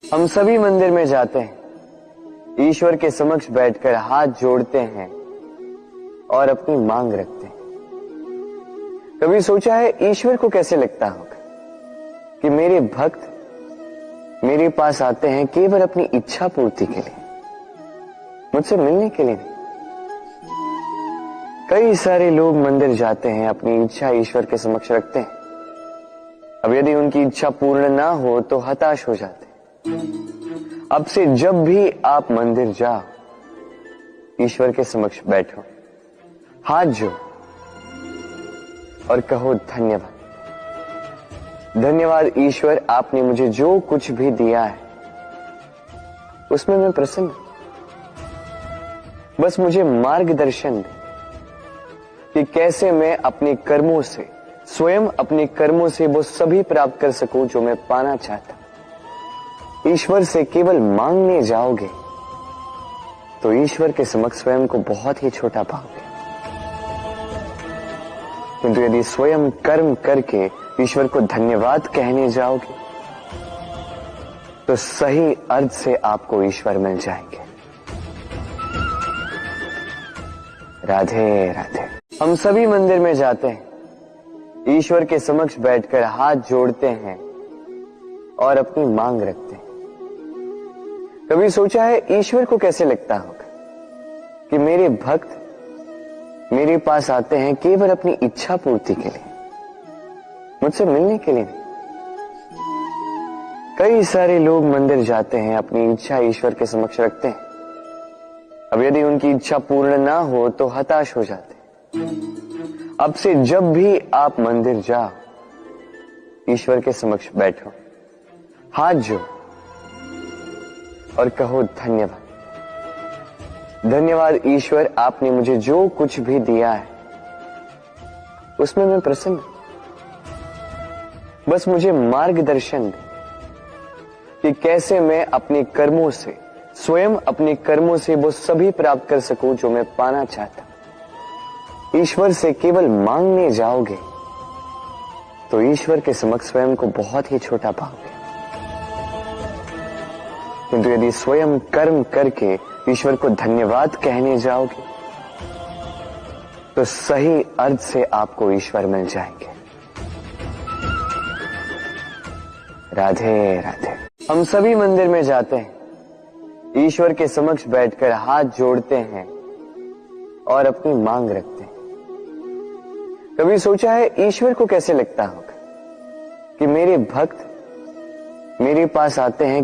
हम सभी मंदिर में जाते हैं, ईश्वर के समक्ष बैठकर हाथ जोड़ते हैं और अपनी मांग रखते हैं। कभी सोचा है ईश्वर को कैसे लगता होगा कि मेरे भक्त मेरे पास आते हैं केवल अपनी इच्छा पूर्ति के लिए, मुझसे मिलने के लिए नहीं। कई सारे लोग मंदिर जाते हैं, अपनी इच्छा ईश्वर के समक्ष रखते हैं। अब यदि उनकी इच्छा पूर्ण ना हो तो हताश हो जाते हैं। अब से जब भी आप मंदिर जाओ, ईश्वर के समक्ष बैठो, हाथ जोड़ो और कहो धन्यवाद। धन्यवाद ईश्वर, आपने मुझे जो कुछ भी दिया है उसमें मैं प्रसन्न हूं। बस मुझे मार्गदर्शन दे कि कैसे मैं अपने कर्मों से, स्वयं अपने कर्मों से वो सभी प्राप्त कर सकूं जो मैं पाना चाहता हूं। ईश्वर से केवल मांगने जाओगे तो ईश्वर के समक्ष स्वयं को बहुत ही छोटा पाओगे, किंतु यदि स्वयं कर्म करके ईश्वर को धन्यवाद कहने जाओगे तो सही अर्थ से आपको ईश्वर मिल जाएंगे। राधे राधे। हम सभी मंदिर में जाते हैं, ईश्वर के समक्ष बैठकर हाथ जोड़ते हैं और अपनी मांग रखते हैं। कभी सोचा है ईश्वर को कैसे लगता होगा कि मेरे भक्त मेरे पास आते हैं केवल अपनी इच्छा पूर्ति के लिए, मुझसे मिलने के लिए नहीं। कई सारे लोग मंदिर जाते हैं, अपनी इच्छा ईश्वर के समक्ष रखते हैं। अब यदि उनकी इच्छा पूर्ण ना हो तो हताश हो जाते हैं। अब से जब भी आप मंदिर जाओ, ईश्वर के समक्ष बैठो, हाथ जोड़ो और कहो धन्यवाद। धन्यवाद ईश्वर, आपने मुझे जो कुछ भी दिया है उसमें मैं प्रसन्न हूं। बस मुझे मार्गदर्शन दे कि कैसे मैं अपने कर्मों से, स्वयं अपने कर्मों से वो सभी प्राप्त कर सकूं जो मैं पाना चाहता हूं। ईश्वर से केवल मांगने जाओगे तो ईश्वर के समक्ष स्वयं को बहुत ही छोटा पाओगे, किंतु यदि स्वयं कर्म करके ईश्वर को धन्यवाद कहने जाओगे तो सही अर्थ से आपको ईश्वर मिल जाएंगे। राधे राधे। हम सभी मंदिर में जाते हैं, ईश्वर के समक्ष बैठकर हाथ जोड़ते हैं और अपनी मांग रखते हैं। कभी सोचा है ईश्वर को कैसे लगता होगा कि मेरे भक्त मेरे पास आते हैं